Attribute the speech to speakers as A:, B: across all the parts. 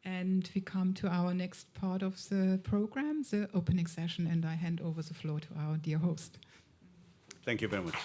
A: And we come to our next part of the program, the opening session, and I hand over the floor to our dear host.
B: Thank you very much.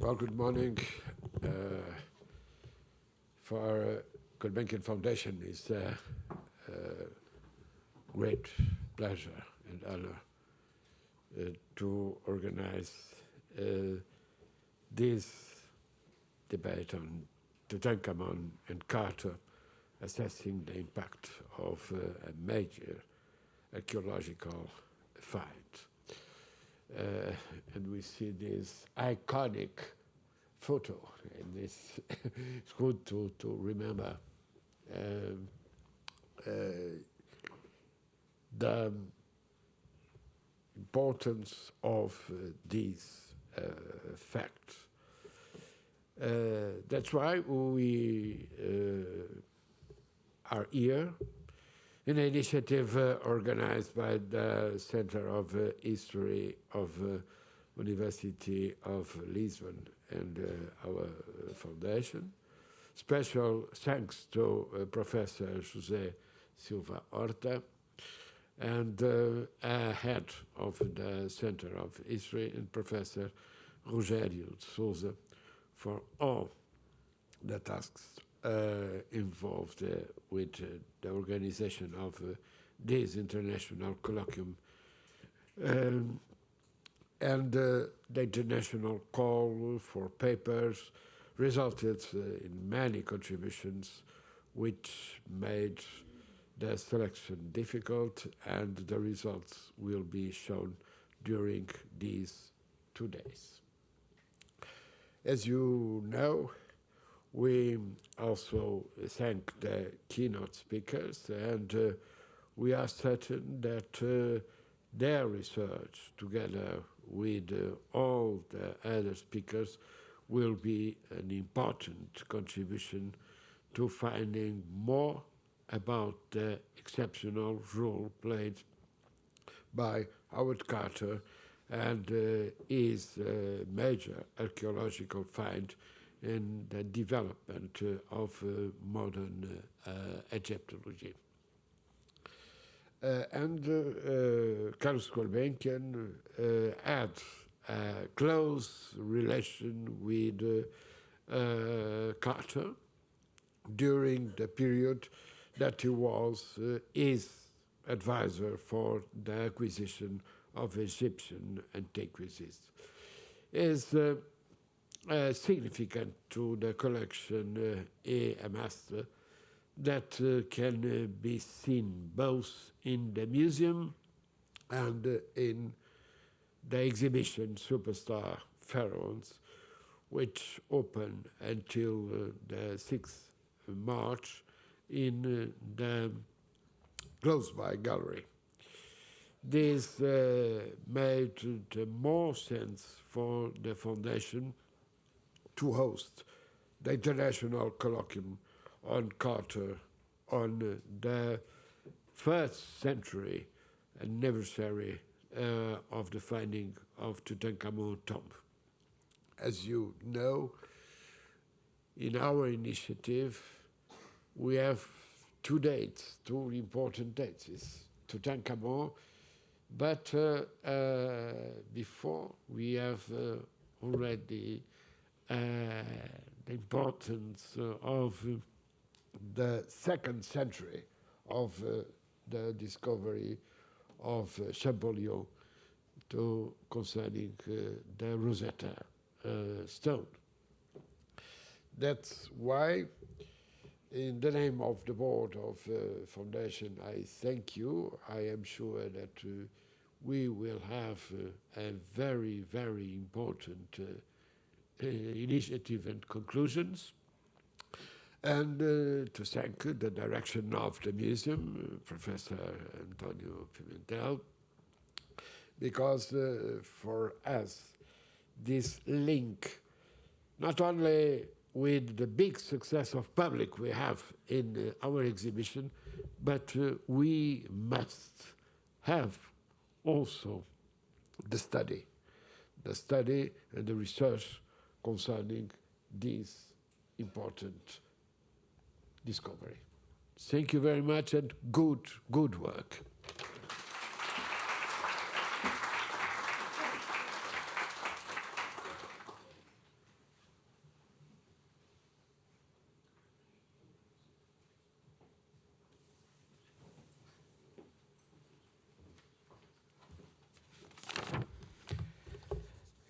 C: Well, good morning. For Gulbenkian Foundation, it's a great pleasure and honor to organize this debate on Tutankhamun and Carter, assessing the impact of a major archaeological find. And we see this iconic photo, and it's good to remember the importance of these facts. That's why we are here in an initiative organized by the Center of History of University of Lisbon and our foundation. Special thanks to Professor José Silva Horta and head of the Center of History, and Professor Rogério de Souza, for all the tasks involved with the organization of this international colloquium and the international call for papers resulted in many contributions, which made the selection difficult, and the results will be shown during these 2 days. As you know, we also thank the keynote speakers, and we are certain that their research, together with all the other speakers, will be an important contribution to finding more about the exceptional role played by Howard Carter and his major archaeological find in the development of modern Egyptology. Carlos Gulbenkian had a close relation with Carter during the period that he was his advisor for the acquisition of Egyptian antiquities. Is significant to the collection he amassed that can be seen both in the museum and in the exhibition Superstar Pharaohs, which opened until the 6th March in the close-by gallery. This made more sense for the foundation to host the international colloquium on Carter on the first century anniversary of the finding of Tutankhamun tomb. As you know, in our initiative, we have two important dates. It's Tutankhamun, but before we have already the importance of the 2nd century of the discovery of Champollion concerning the Rosetta stone. That's why in the name of the board of the foundation, I thank you. I am sure that we will have a very, very important initiative and conclusions. And to thank the direction of the museum, Professor Antonio Pimentel, because for us, this link, not only with the big success of public we have in our exhibition, but we must have also the study and the research concerning this important discovery. Thank you very much and good work.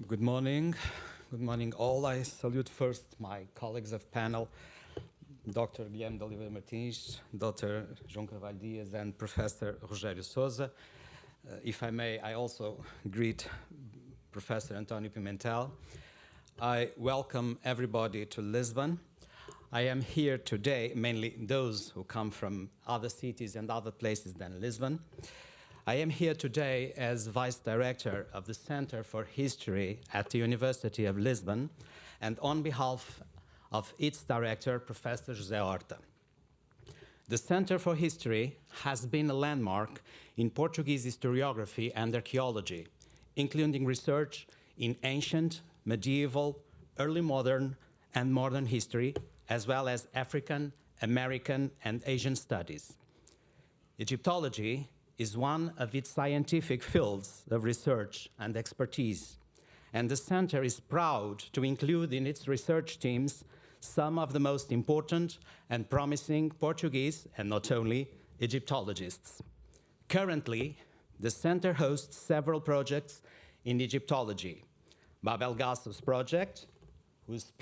D: Good morning. Good morning all. I salute first my colleagues of panel, Dr. Guilherme de Oliveira Martins, Dr. João Carvalho Dias, and Professor Rogério Sousa. If I may, I also greet Professor Antonio Pimentel. I welcome everybody to Lisbon. I am here today, mainly those who come from other cities and other places than Lisbon. I am here today as Vice Director of the Center for History at the University of Lisbon, and on behalf of its director, Professor José Horta. The Center for History has been a landmark in Portuguese historiography and archaeology, including research in ancient, medieval, early modern, and modern history, as well as African, American, and Asian studies. Egyptology is one of its scientific fields of research and expertise, and the Center is proud to include in its research teams some of the most important and promising Portuguese, and not only, Egyptologists. Currently, the Center hosts several projects in Egyptology. Babel Gassos project, whose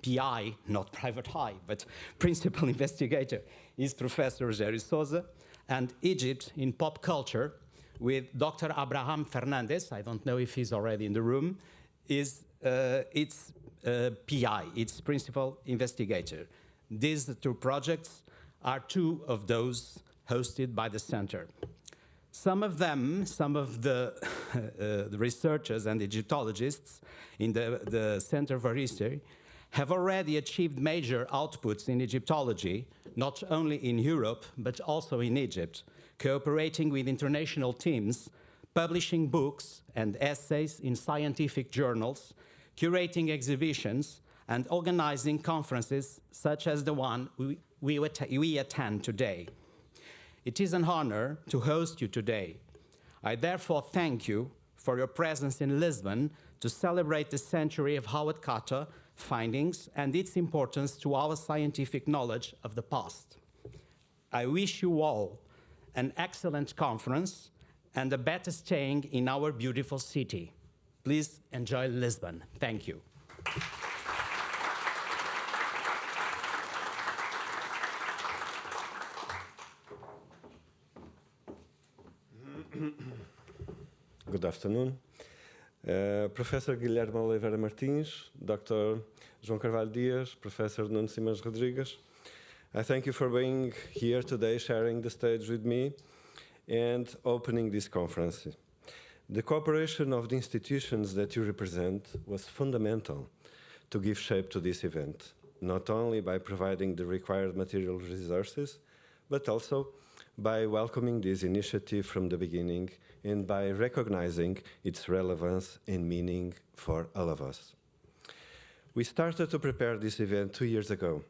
D: PI, not private eye, but principal investigator, is Professor Rogério Sousa, and Egypt in pop culture with Dr. Abraham Fernandes, I don't know if he's already in the room, is its PI, its principal investigator. These two projects are two of those hosted by the Center. Some of the researchers and Egyptologists in the Center for History have already achieved major outputs in Egyptology, not only in Europe, but also in Egypt, cooperating with international teams, publishing books and essays in scientific journals, curating exhibitions, and organizing conferences such as the one we attend today. It is an honor to host you today. I therefore thank you for your presence in Lisbon to celebrate the century of Howard Carter findings and its importance to our scientific knowledge of the past. I wish you all an excellent conference and a better staying in our beautiful city. Please enjoy Lisbon. Thank you.
E: Good afternoon. Professor Guilherme Oliveira Martins, Dr. João Carvalho Dias, Professor Nuno Simões Rodrigues, I thank you for being here today, sharing the stage with me and opening this conference. The cooperation of the institutions that you represent was fundamental to give shape to this event, not only by providing the required material resources, but also by welcoming this initiative from the beginning and by recognizing its relevance and meaning for all of us. We started to prepare this event 2 years ago,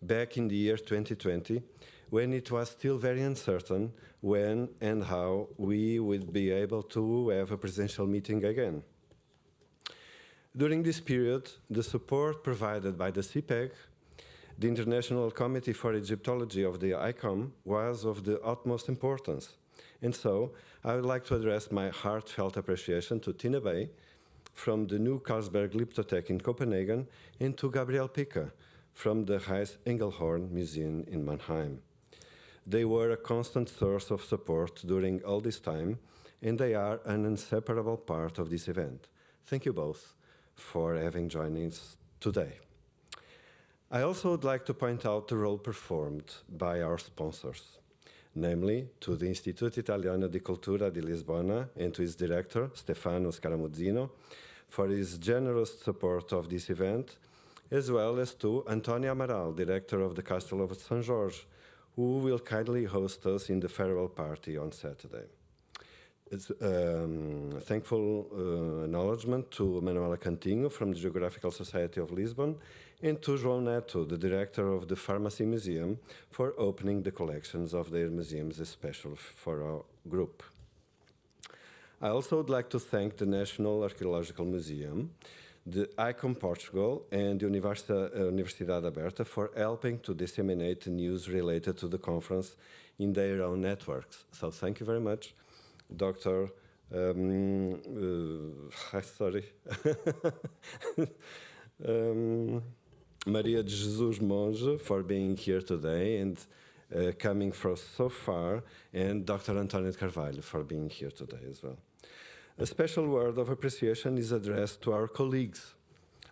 E: back in the year 2020, when it was still very uncertain when and how we would be able to have a presential meeting again. During this period, the support provided by the CPEG, the International Committee for Egyptology of the ICOM, was of the utmost importance. And so, I would like to address my heartfelt appreciation to Tina Bay from the new Carlsberg Glyptotek in Copenhagen and to Gabriel Pica from the Heinz Engelhorn Museum in Mannheim. They were a constant source of support during all this time, and they are an inseparable part of this event. Thank you both for having joined us today. I also would like to point out the role performed by our sponsors, namely to the Istituto Italiano di Cultura di Lisbona and to its director, Stefano Scaramuzzino, for his generous support of this event, as well as to Antonio Amaral, director of the Castle of St. George, who will kindly host us in the farewell party on Saturday. It's thankful acknowledgement to Manuela Cantinho from the Geographical Society of Lisbon and to João Neto, the director of the Pharmacy Museum, for opening the collections of their museums, especially for our group. I also would like to thank the National Archaeological Museum, the ICOM Portugal, and the Universidade Aberta for helping to disseminate the news related to the conference in their own networks. So thank you very much, Dr. Maria de Jesus Monge for being here today and coming from so far, and Dr. Antonio de Carvalho for being here today as well. A special word of appreciation is addressed to our colleagues,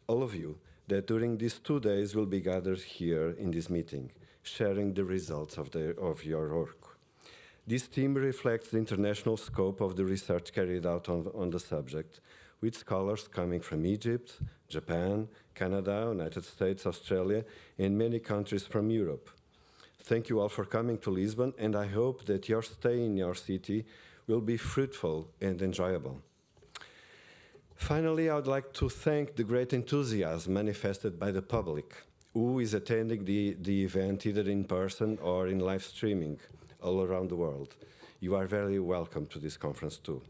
E: all of you, that during these 2 days will be gathered here in this meeting, sharing the results of your work. This team reflects the international scope of the research carried out on the subject, with scholars coming from Egypt, Japan, Canada, United States, Australia, and many countries from Europe. Thank you all for coming to Lisbon, and I hope that your stay in your city will be fruitful and enjoyable. Finally, I would like to thank the great enthusiasm manifested by the public, who is attending the event either in person or in live streaming all around the world. You are very welcome to this conference too.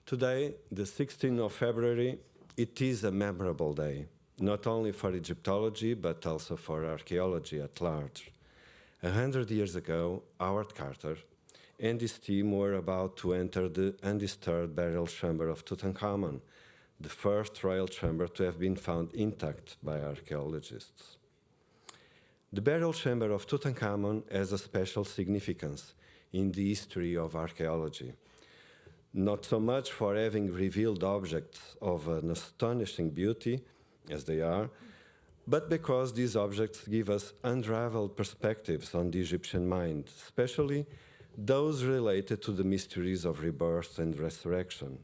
E: Today, the 16th of February, it is a memorable day, not only for Egyptology, but also for archaeology at large. 100 years ago, Howard Carter and his team were about to enter the undisturbed burial chamber of Tutankhamun, the first royal chamber to have been found intact by archaeologists. The burial chamber of Tutankhamun has a special significance in the history of archaeology, not so much for having revealed objects of an astonishing beauty, as they are, but because these objects give us unrivaled perspectives on the Egyptian mind, especially those related to the mysteries of rebirth and resurrection.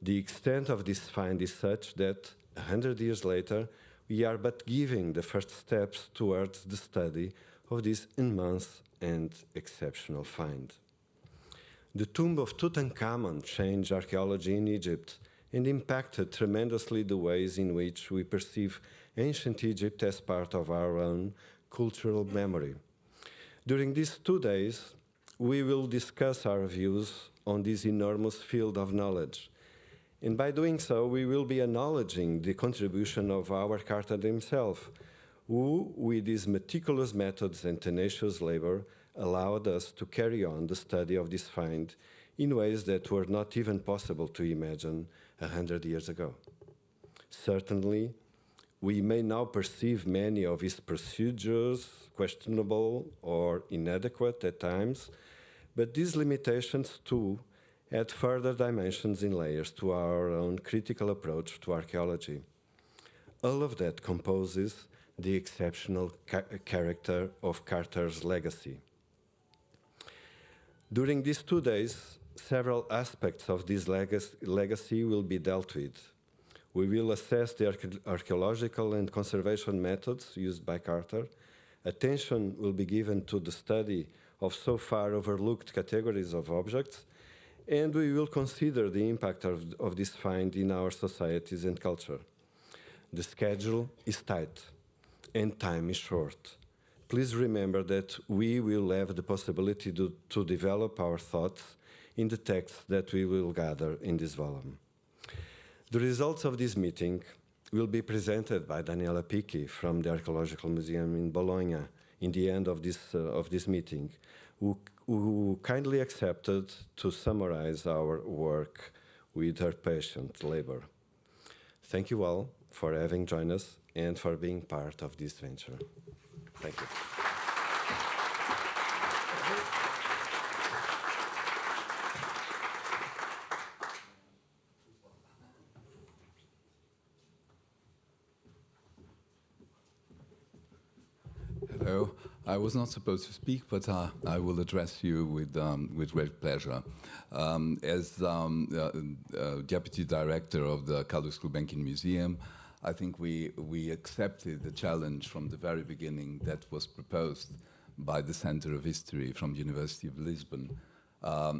E: The extent of this find is such that, 100 years later, we are but giving the first steps towards the study of this immense and exceptional find. The tomb of Tutankhamun changed archaeology in Egypt and impacted tremendously the ways in which we perceive ancient Egypt as part of our own cultural memory. During these 2 days, we will discuss our views on this enormous field of knowledge. And by doing so, we will be acknowledging the contribution of Howard Carter himself, who, with his meticulous methods and tenacious labor, allowed us to carry on the study of this find in ways that were not even possible to imagine 100 years ago. Certainly, we may now perceive many of his procedures questionable or inadequate at times, but these limitations too add further dimensions and layers to our own critical approach to archaeology. All of that composes the exceptional character of Carter's legacy. During these 2 days, several aspects of this legacy will be dealt with. We will assess the archaeological and conservation methods used by Carter. Attention will be given to the study of so far overlooked categories of objects, and we will consider the impact of this find in our societies and culture. The schedule is tight, and time is short. Please remember that we will have the possibility to develop our thoughts in the text that we will gather in this volume. The results of this meeting will be presented by Daniela Picchi from the Archaeological Museum in Bologna in the end of this meeting, who kindly accepted to summarize our work with her patient labor. Thank you all, for having joined us and for being part of this venture. Thank you.
F: Hello. I was not supposed to speak, but I will address you with great pleasure. As Deputy Director of the Carlos Gulbenkian Museum, I think we accepted the challenge from the very beginning that was proposed by the Center of History from the University of Lisbon,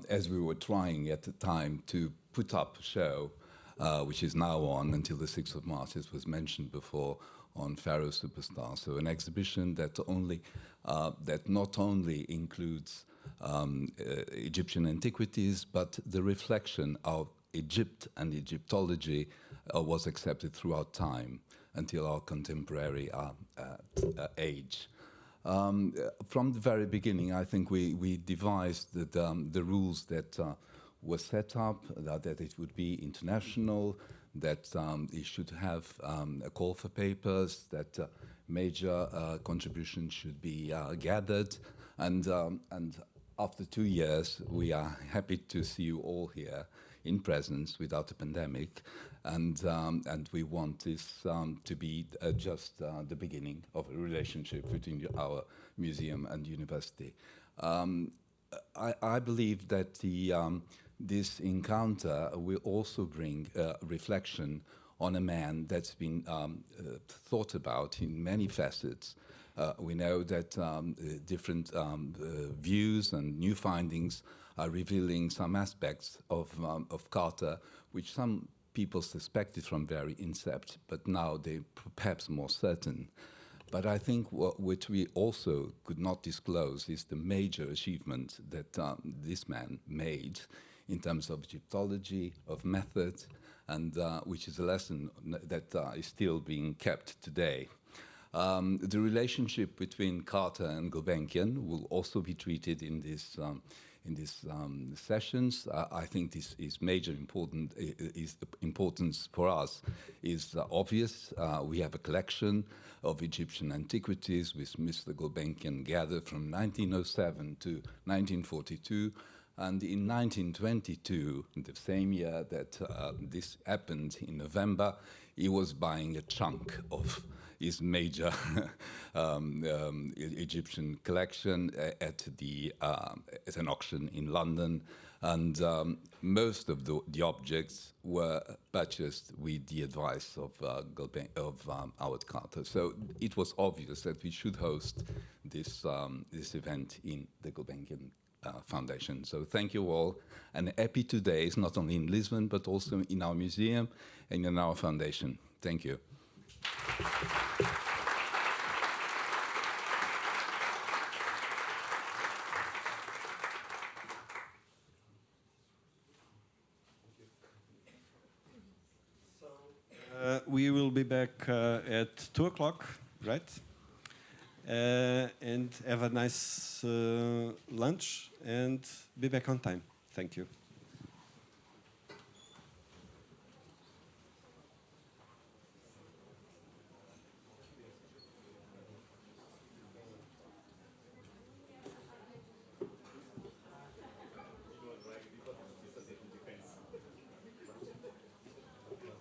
F: as we were trying at the time to put up a show, which is now on until the 6th of March, as was mentioned before, on Pharaoh Superstar. So an exhibition that not only includes Egyptian antiquities, but the reflection of Egypt and Egyptology was accepted throughout time until our contemporary age. From the very beginning, I think we devised the rules that were set up, that it would be international, that it should have a call for papers, that major contributions should be gathered, and after 2 years, we are happy to see you all here in presence without a pandemic, and we want this to be just the beginning of a relationship between our museum and university. I believe that this encounter will also bring reflection on a man that's been thought about in many facets. We know that different views and new findings are revealing some aspects of Carter, which some people suspected from very incept, but now they're perhaps more certain. But I think what we also could not disclose is the major achievement that this man made in terms of Egyptology, of method, and which is a lesson that is still being kept today. The relationship between Carter and Gulbenkian will also be treated in these sessions. I think this is major importance for us is obvious. We have a collection of Egyptian antiquities which Mr. Gulbenkian gathered from 1907 to 1942. And in 1922, the same year that this happened in November, he was buying a chunk of his major Egyptian collection at an auction in London. And most of the objects were purchased with the advice of Howard Carter. So it was obvious that we should host this event in the Gulbenkian Foundation. So thank you all, and happy 2 days, not only in Lisbon, but also in our museum and in our foundation. Thank you.
G: We will be back at 2 o'clock, right? And have a nice lunch and be back on time. Thank you.